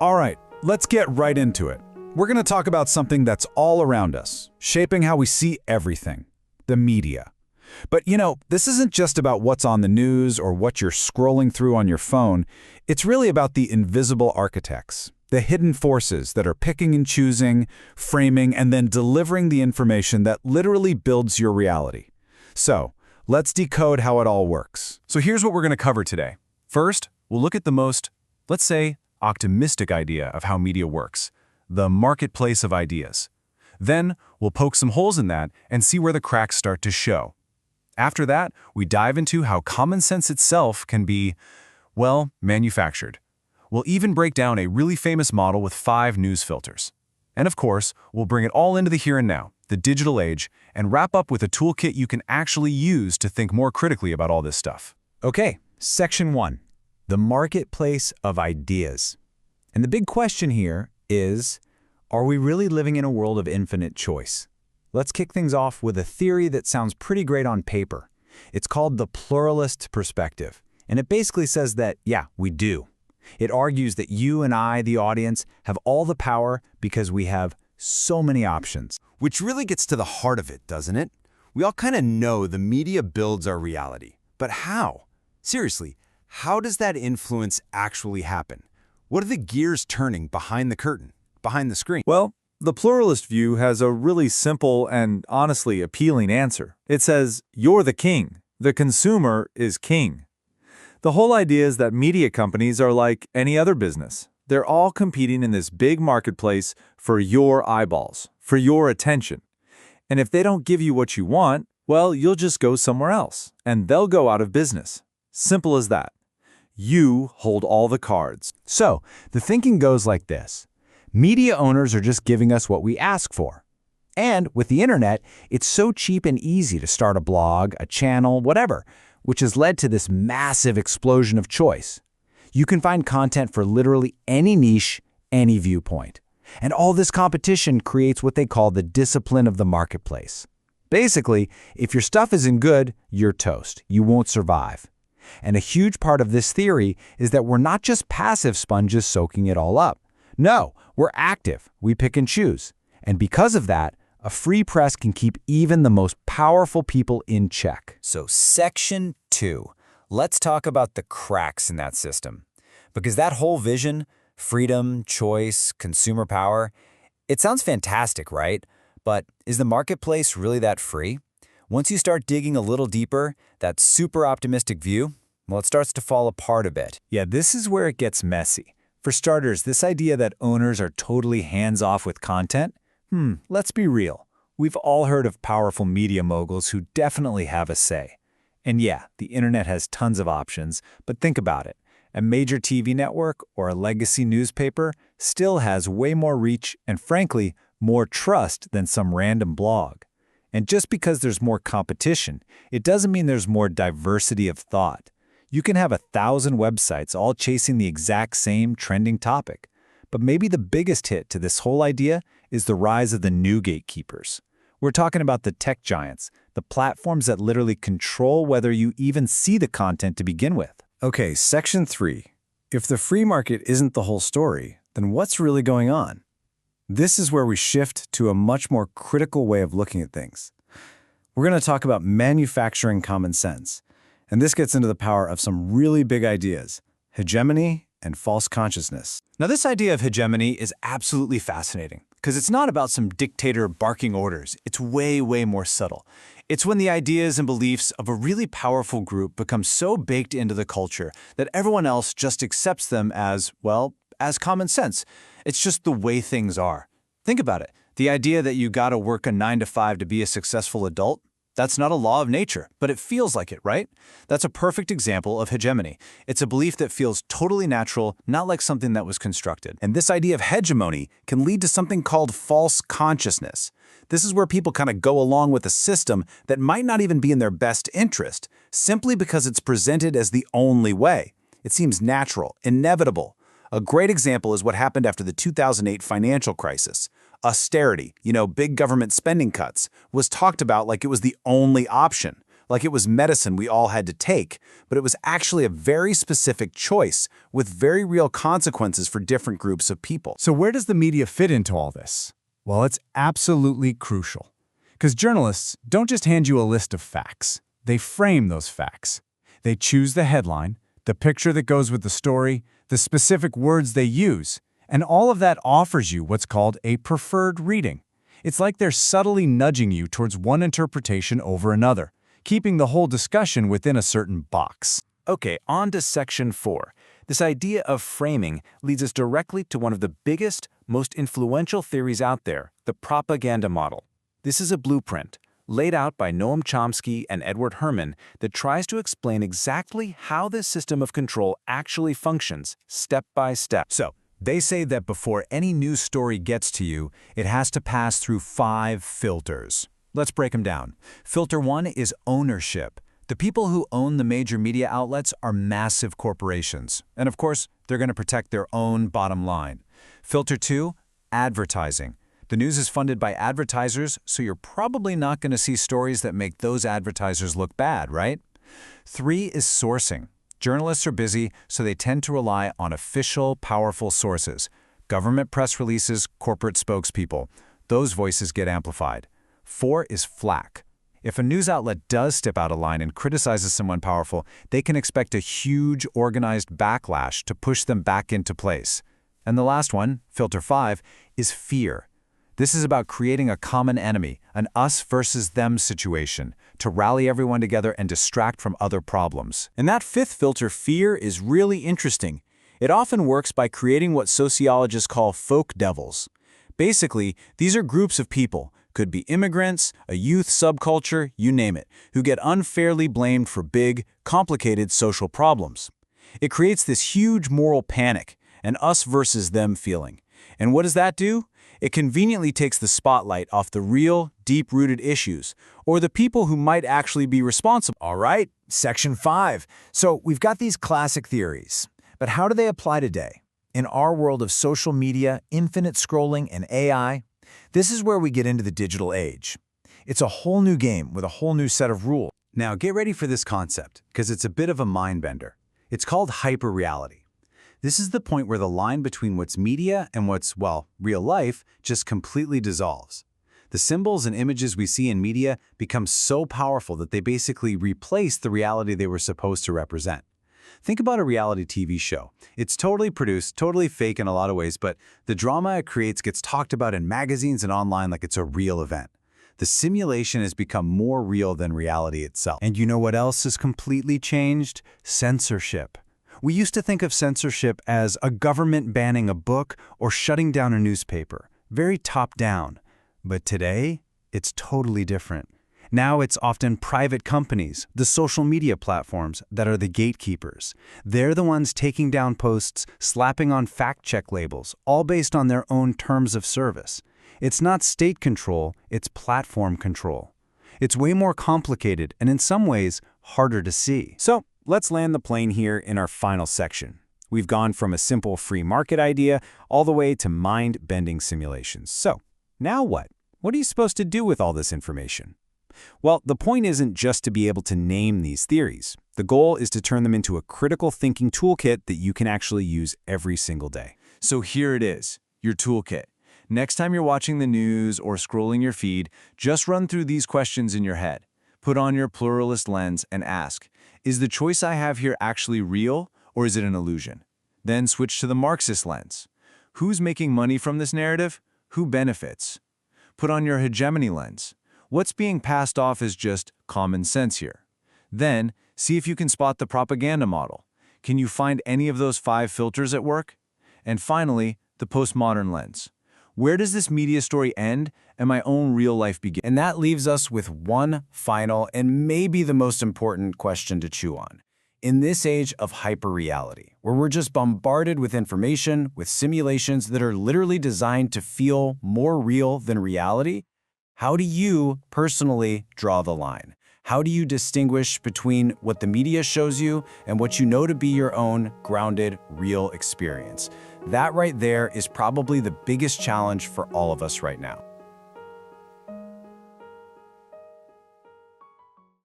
All right, let's get right into it. We're going to talk about something that's all around us, shaping how we see everything: the media. But this isn't just about what's on the news or what you're scrolling through on your phone. It's really about the invisible architects, the hidden forces that are picking and choosing, framing, and then delivering the information that literally builds your reality. So, let's decode how it all works. So here's what we're going to cover today. First, we'll look at the most, let's say, optimistic idea of how media works: the marketplace of ideas. Then, we'll poke some holes in that and see where the cracks start to show. After that, we dive into how common sense itself can be, well, manufactured. We'll even break down a really famous model with 5 news filters. And of course, we'll bring it all into the here and now, the digital age, and wrap up with a toolkit you can actually use to think more critically about all this stuff. Okay, Section 1. The marketplace of ideas. And the big question here is, are we really living in a world of infinite choice? Let's kick things off with a theory that sounds pretty great on paper. It's called the pluralist perspective, and it basically says that, yeah, we do. It argues that you and I, the audience, have all the power because we have so many options. Which really gets to the heart of it, doesn't it? We all kind of know the media builds our reality. But how? Seriously, how does that influence actually happen? What are the gears turning behind the curtain, behind the screen? Well, the pluralist view has a really simple and honestly appealing answer. It says, you're the king. The consumer is king. The whole idea is that media companies are like any other business. They're all competing in this big marketplace for your eyeballs, for your attention. And if they don't give you what you want, well, you'll just go somewhere else, and they'll go out of business. Simple as that. You hold all the cards. So, the thinking goes like this. Media owners are just giving us what we ask for. And with the internet, it's so cheap and easy to start a blog, a channel, whatever, which has led to this massive explosion of choice. You can find content for literally any niche, any viewpoint. And all this competition creates what they call the discipline of the marketplace. Basically, if your stuff isn't good, you're toast. You won't survive. And a huge part of this theory is that we're not just passive sponges soaking it all up. No, we're active. We pick and choose. And because of that, a free press can keep even the most powerful people in check. So Section 2. Let's talk about the cracks in that system. Because that whole vision, freedom, choice, consumer power, it sounds fantastic, right? But is the marketplace really that free? Once you start digging a little deeper, that super optimistic view, well, it starts to fall apart a bit. Yeah, this is where it gets messy. For starters, this idea that owners are totally hands-off with content, let's be real. We've all heard of powerful media moguls who definitely have a say. And yeah, the internet has tons of options, but think about it. A major TV network or a legacy newspaper still has way more reach and, frankly, more trust than some random blog. And just because there's more competition, it doesn't mean there's more diversity of thought. You can have 1,000 websites all chasing the exact same trending topic. But maybe the biggest hit to this whole idea is the rise of the new gatekeepers. We're talking about the tech giants, the platforms that literally control whether you even see the content to begin with. Okay, Section 3. If the free market isn't the whole story, then what's really going on? This is where we shift to a much more critical way of looking at things. We're going to talk about manufacturing common sense. And this gets into the power of some really big ideas: hegemony and false consciousness. Now, this idea of hegemony is absolutely fascinating because it's not about some dictator barking orders. It's way, way more subtle. It's when the ideas and beliefs of a really powerful group become so baked into the culture that everyone else just accepts them as, well, as common sense. It's just the way things are. Think about it. The idea that you gotta work a 9 to 5 to be a successful adult, that's not a law of nature, but it feels like it, right? That's a perfect example of hegemony. It's a belief that feels totally natural, not like something that was constructed. And this idea of hegemony can lead to something called false consciousness. This is where people kind of go along with a system that might not even be in their best interest, simply because it's presented as the only way. It seems natural, inevitable. A great example is what happened after the 2008 financial crisis. Austerity, big government spending cuts, was talked about like it was the only option. like it was medicine we all had to take, but it was actually a very specific choice with very real consequences for different groups of people. So where does the media fit into all this? Well, it's absolutely crucial. Because journalists don't just hand you a list of facts. They frame those facts. They choose the headline, the picture that goes with the story, the specific words they use, and all of that offers you what's called a preferred reading. It's like they're subtly nudging you towards one interpretation over another, keeping the whole discussion within a certain box. Okay, on to section 4. This idea of framing leads us directly to one of the biggest, most influential theories out there, the propaganda model. This is a blueprint, laid out by Noam Chomsky and Edward Herman, that tries to explain exactly how this system of control actually functions, step by step. So, they say that before any news story gets to you, it has to pass through 5 filters. Let's break them down. Filter 1 is ownership. The people who own the major media outlets are massive corporations. And of course, they're going to protect their own bottom line. Filter 2, advertising. The news is funded by advertisers, so you're probably not going to see stories that make those advertisers look bad, right? 3 is sourcing. Journalists are busy, so they tend to rely on official, powerful sources. Government press releases, corporate spokespeople. Those voices get amplified. 4 is flak. If a news outlet does step out of line and criticizes someone powerful, they can expect a huge, organized backlash to push them back into place. And the last one, filter 5, is fear. This is about creating a common enemy, an us versus them situation, to rally everyone together and distract from other problems. And that 5th filter, fear, is really interesting. It often works by creating what sociologists call folk devils. Basically, these are groups of people, could be immigrants, a youth subculture, you name it, who get unfairly blamed for big, complicated social problems. It creates this huge moral panic, an us versus them feeling. And what does that do? It conveniently takes the spotlight off the real, deep-rooted issues, or the people who might actually be responsible. All right, section 5. So we've got these classic theories, but how do they apply today? In our world of social media, infinite scrolling, and AI, this is where we get into the digital age. It's a whole new game with a whole new set of rules. Now get ready for this concept, because it's a bit of a mind-bender. It's called hyperreality. This is the point where the line between what's media and what's, well, real life just completely dissolves. The symbols and images we see in media become so powerful that they basically replace the reality they were supposed to represent. Think about a reality TV show. It's totally produced, totally fake in a lot of ways, but the drama it creates gets talked about in magazines and online like it's a real event. The simulation has become more real than reality itself. And you know what else has completely changed? Censorship. We used to think of censorship as a government banning a book or shutting down a newspaper, very top-down. But today, it's totally different. Now it's often private companies, the social media platforms, that are the gatekeepers. They're the ones taking down posts, slapping on fact-check labels, all based on their own terms of service. It's not state control, it's platform control. It's way more complicated and in some ways harder to see. So, let's land the plane here in our final section. We've gone from a simple free market idea all the way to mind-bending simulations. So, now what? What are you supposed to do with all this information? Well, the point isn't just to be able to name these theories. The goal is to turn them into a critical thinking toolkit that you can actually use every single day. So here it is, your toolkit. Next time you're watching the news or scrolling your feed, just run through these questions in your head. Put on your pluralist lens and ask, is the choice I have here actually real, or is it an illusion? Then switch to the Marxist lens. Who's making money from this narrative? Who benefits? Put on your hegemony lens. What's being passed off as just common sense here? Then, see if you can spot the propaganda model. Can you find any of those 5 filters at work? And finally, the postmodern lens. Where does this media story end and my own real life begin? And that leaves us with one final and maybe the most important question to chew on. In this age of hyperreality, where we're just bombarded with information, with simulations that are literally designed to feel more real than reality, how do you personally draw the line? How do you distinguish between what the media shows you and what you know to be your own grounded, real experience? That right there is probably the biggest challenge for all of us right now.